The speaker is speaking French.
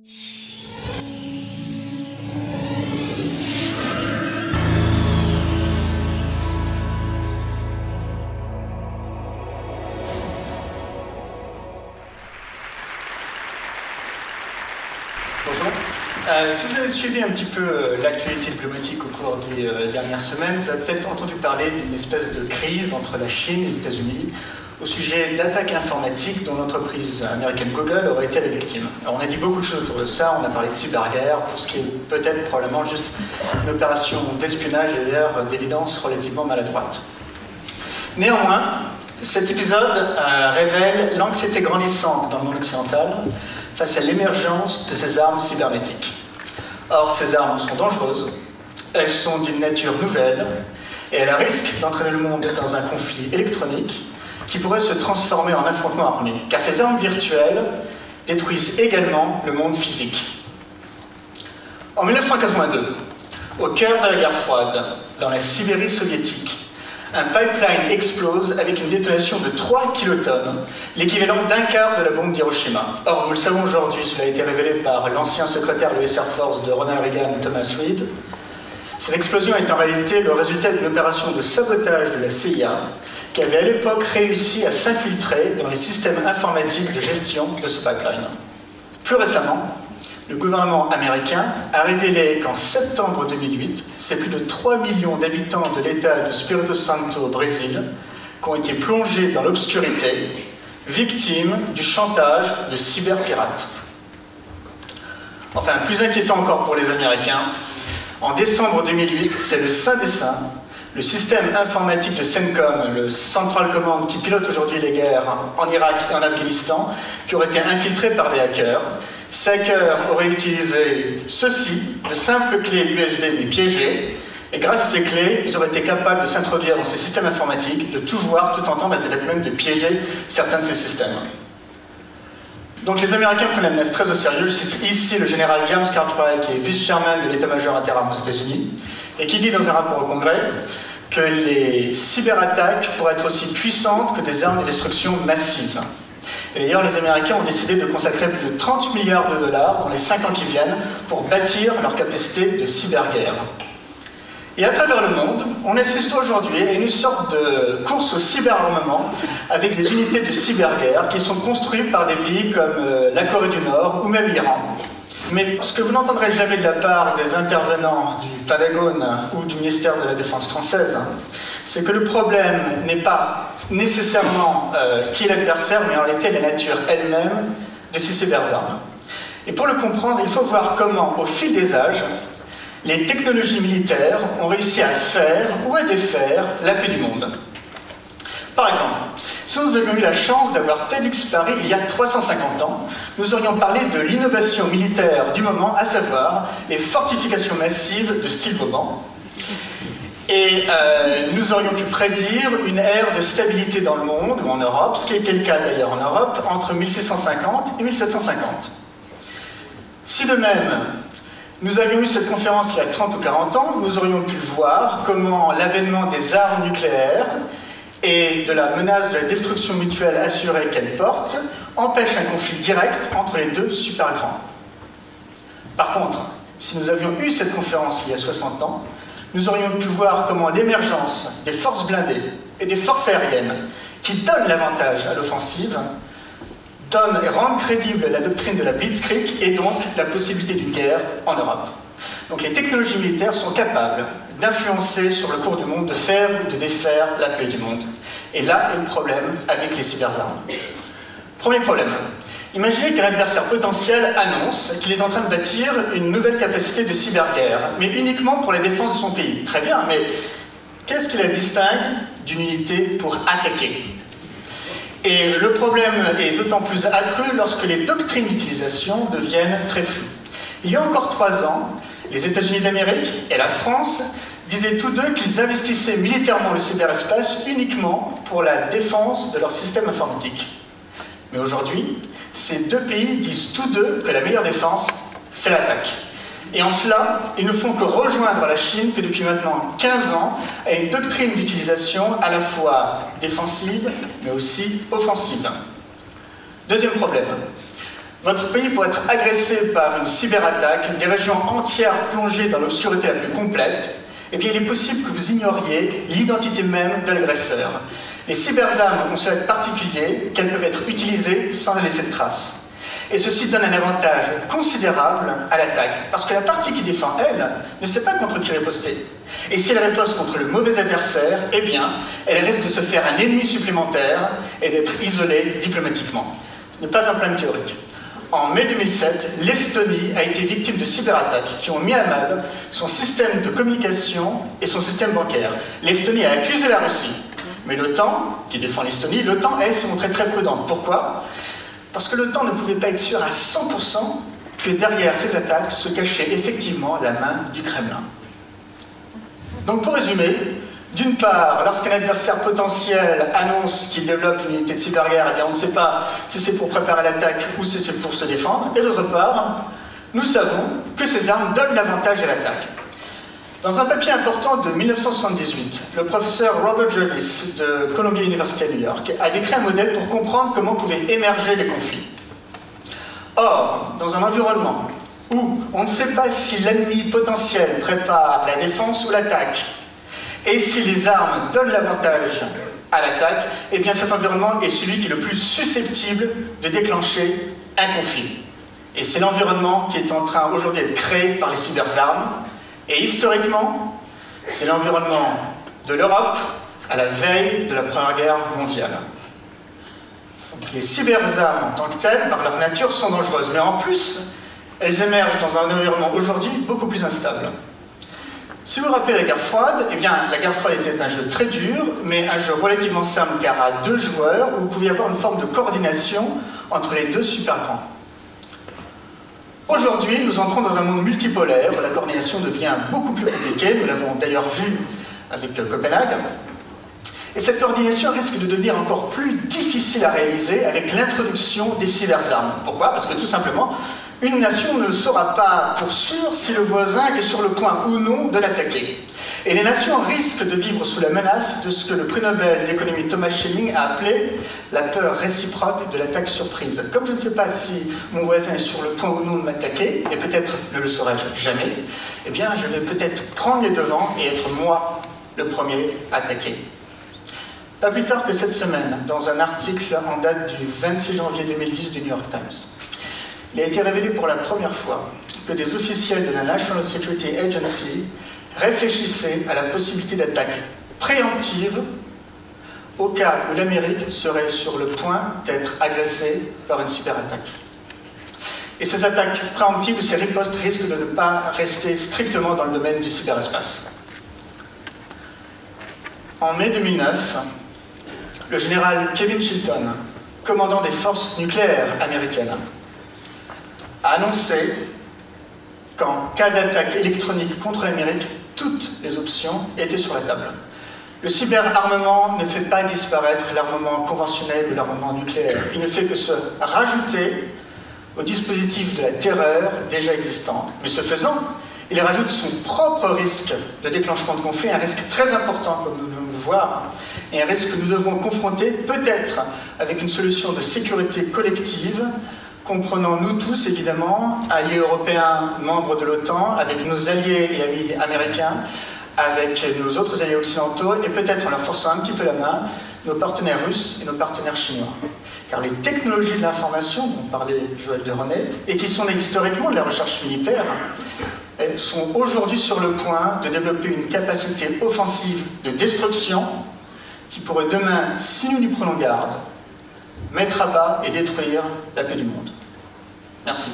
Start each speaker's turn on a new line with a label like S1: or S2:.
S1: Bonjour. Si vous avez suivi un petit peu l'actualité diplomatique au cours des dernières semaines, vous avez peut-être entendu parler d'une espèce de crise entre la Chine et les États-Unis au sujet d'attaques informatiques dont l'entreprise américaine Google aurait été la victime. Alors on a dit beaucoup de choses autour de ça, on a parlé de cyberguerre, pour ce qui est peut-être probablement juste une opération d'espionnage et d'ailleurs d'évidence relativement maladroite. Néanmoins, cet épisode révèle l'anxiété grandissante dans le monde occidental face à l'émergence de ces armes cybernétiques. Or, ces armes sont dangereuses, elles sont d'une nature nouvelle, et elles risquent d'entraîner le monde dans un conflit électronique qui pourrait se transformer en affrontement armé, car ces armes virtuelles détruisent également le monde physique. En 1982, au cœur de la guerre froide, dans la Sibérie soviétique, un pipeline explose avec une détonation de 3 kilotonnes, l'équivalent d'un quart de la bombe d'Hiroshima. Or, nous le savons aujourd'hui, cela a été révélé par l'ancien secrétaire de l'US Air Force de Ronald Reagan, Thomas Reed. Cette explosion est en réalité le résultat d'une opération de sabotage de la CIA qui avait à l'époque réussi à s'infiltrer dans les systèmes informatiques de gestion de ce pipeline. Plus récemment, le gouvernement américain a révélé qu'en septembre 2008, c'est plus de 3 millions d'habitants de l'État de Espírito Santo au Brésil qui ont été plongés dans l'obscurité, victimes du chantage de cyberpirates. Enfin, plus inquiétant encore pour les Américains, en décembre 2008, c'est le Saint des Saints, le système informatique de CENTCOM, le Central Command qui pilote aujourd'hui les guerres en Irak et en Afghanistan, qui aurait été infiltré par des hackers. Ces hackers auraient utilisé ceci, de simples clés USB mais piégées, et grâce à ces clés, ils auraient été capables de s'introduire dans ces systèmes informatiques, de tout voir, tout entendre, et peut-être même de piéger certains de ces systèmes. Donc les Américains prennent la menace très au sérieux. Je cite ici le général James Cartwright, qui est vice-chairman de l'état-major inter-armes aux États-Unis, et qui dit dans un rapport au Congrès que les cyberattaques pourraient être aussi puissantes que des armes de destruction massive. Et d'ailleurs, les Américains ont décidé de consacrer plus de 30 milliards de dollars dans les 5 ans qui viennent pour bâtir leur capacité de cyberguerre. Et à travers le monde, on assiste aujourd'hui à une sorte de course au cyberarmement avec des unités de cyberguerre qui sont construites par des pays comme la Corée du Nord ou même l'Iran. Mais ce que vous n'entendrez jamais de la part des intervenants du Pentagone ou du ministère de la Défense française, c'est que le problème n'est pas nécessairement qui est l'adversaire, mais en réalité la nature elle-même de ces cyberarmes. Et pour le comprendre, il faut voir comment, au fil des âges, les technologies militaires ont réussi à faire ou à défaire la paix du monde. Par exemple, si nous avions eu la chance d'avoir TEDx Paris il y a 350 ans, nous aurions parlé de l'innovation militaire du moment, à savoir les fortifications massives de style Vauban. Et nous aurions pu prédire une ère de stabilité dans le monde, ou en Europe, ce qui a été le cas d'ailleurs en Europe, entre 1650 et 1750. Si de même, nous avions eu cette conférence il y a 30 ou 40 ans, nous aurions pu voir comment l'avènement des armes nucléaires et de la menace de la destruction mutuelle assurée qu'elles portent empêche un conflit direct entre les deux super grands. Par contre, si nous avions eu cette conférence il y a 60 ans, nous aurions pu voir comment l'émergence des forces blindées et des forces aériennes qui donnent l'avantage à l'offensive donnent et rendent crédible la doctrine de la Blitzkrieg et donc la possibilité d'une guerre en Europe. Donc les technologies militaires sont capables d'influencer sur le cours du monde, de faire ou de défaire la paix du monde. Et là est le problème avec les cyberarmes. Premier problème. Imaginez qu'un adversaire potentiel annonce qu'il est en train de bâtir une nouvelle capacité de cyberguerre, mais uniquement pour la défense de son pays. Très bien, mais qu'est-ce qui la distingue d'une unité pour attaquer ? Et le problème est d'autant plus accru lorsque les doctrines d'utilisation deviennent très floues. Il y a encore 3 ans, les États-Unis d'Amérique et la France disaient tous deux qu'ils investissaient militairement le cyberespace uniquement pour la défense de leur système informatique. Mais aujourd'hui, ces deux pays disent tous deux que la meilleure défense, c'est l'attaque. Et en cela, ils ne font que rejoindre la Chine que depuis maintenant 15 ans à une doctrine d'utilisation à la fois défensive, mais aussi offensive. Deuxième problème. votre pays pourrait être agressé par une cyberattaque, des régions entières plongées dans l'obscurité la plus complète, eh bien il est possible que vous ignoriez l'identité même de l'agresseur. Les cyberarmes ont cela de particulier qu'elles peuvent être utilisées sans laisser de traces. Et ceci donne un avantage considérable à l'attaque, parce que la partie qui défend, elle, ne sait pas contre qui riposter. Et si elle riposte contre le mauvais adversaire, eh bien, elle risque de se faire un ennemi supplémentaire et d'être isolée diplomatiquement. Ce n'est pas un problème théorique. En mai 2007, l'Estonie a été victime de cyberattaques qui ont mis à mal son système de communication et son système bancaire. L'Estonie a accusé la Russie. Mais l'OTAN, qui défend l'Estonie, l'OTAN, elle, s'est montrée très prudente. Pourquoi ? Parce que l'OTAN ne pouvait pas être sûr à 100% que derrière ces attaques se cachait effectivement la main du Kremlin. Donc pour résumer, d'une part, lorsqu'un adversaire potentiel annonce qu'il développe une unité de cyberguerre, eh bien on ne sait pas si c'est pour préparer l'attaque ou si c'est pour se défendre. Et d'autre part, nous savons que ces armes donnent l'avantage à l'attaque. Dans un papier important de 1978, le professeur Robert Jervis de Columbia University à New York a décrit un modèle pour comprendre comment pouvaient émerger les conflits. Or, dans un environnement où on ne sait pas si l'ennemi potentiel prépare la défense ou l'attaque, et si les armes donnent l'avantage à l'attaque, eh bien cet environnement est celui qui est le plus susceptible de déclencher un conflit. Et c'est l'environnement qui est en train aujourd'hui d'être créé par les cyberarmes. Et historiquement, c'est l'environnement de l'Europe à la veille de la Première Guerre mondiale. Donc, les cyberarmes en tant que telles, par leur nature, sont dangereuses. Mais en plus, elles émergent dans un environnement aujourd'hui beaucoup plus instable. Si vous vous rappelez la guerre froide, eh bien, la guerre froide était un jeu très dur, mais un jeu relativement simple car à 2 joueurs, où vous pouviez avoir une forme de coordination entre les deux super grands. Aujourd'hui, nous entrons dans un monde multipolaire où la coordination devient beaucoup plus compliquée. Nous l'avons d'ailleurs vu avec Copenhague. Et cette coordination risque de devenir encore plus difficile à réaliser avec l'introduction des cyberarmes. Pourquoi ? Parce que tout simplement, une nation ne saura pas pour sûr si le voisin est sur le point ou non de l'attaquer. Et les nations risquent de vivre sous la menace de ce que le prix Nobel d'économie Thomas Schelling a appelé la peur réciproque de l'attaque surprise. Comme je ne sais pas si mon voisin est sur le point ou non de m'attaquer, et peut-être ne le saurai-je jamais, eh bien je vais peut-être prendre les devants et être moi le premier attaqué. Pas plus tard que cette semaine, dans un article en date du 26 janvier 2010 du New York Times, il a été révélé pour la première fois que des officiels de la National Security Agency réfléchissaient à la possibilité d'attaque préemptive au cas où l'Amérique serait sur le point d'être agressée par une cyberattaque. Et ces attaques préemptives ou ces ripostes risquent de ne pas rester strictement dans le domaine du cyberespace. En mai 2009, le général Kevin Chilton, commandant des forces nucléaires américaines, a annoncé qu'en cas d'attaque électronique contre l'Amérique, toutes les options étaient sur la table. Le cyberarmement ne fait pas disparaître l'armement conventionnel ou l'armement nucléaire. Il ne fait que se rajouter au dispositif de la terreur déjà existante. Mais ce faisant, il rajoute son propre risque de déclenchement de conflit, un risque très important, comme nous venons de le voir, et un risque que nous devrons confronter peut-être avec une solution de sécurité collective, comprenant nous tous, évidemment, alliés européens, membres de l'OTAN, avec nos alliés et amis américains, avec nos autres alliés occidentaux, et peut-être en leur forçant un petit peu la main, nos partenaires russes et nos partenaires chinois. Car les technologies de l'information, dont parlait Joël de René, et qui sont historiquement de la recherche militaire, elles sont aujourd'hui sur le point de développer une capacité offensive de destruction qui pourrait demain, si nous n'y prenons garde, mettre à bas et détruire la paix du monde. Merci.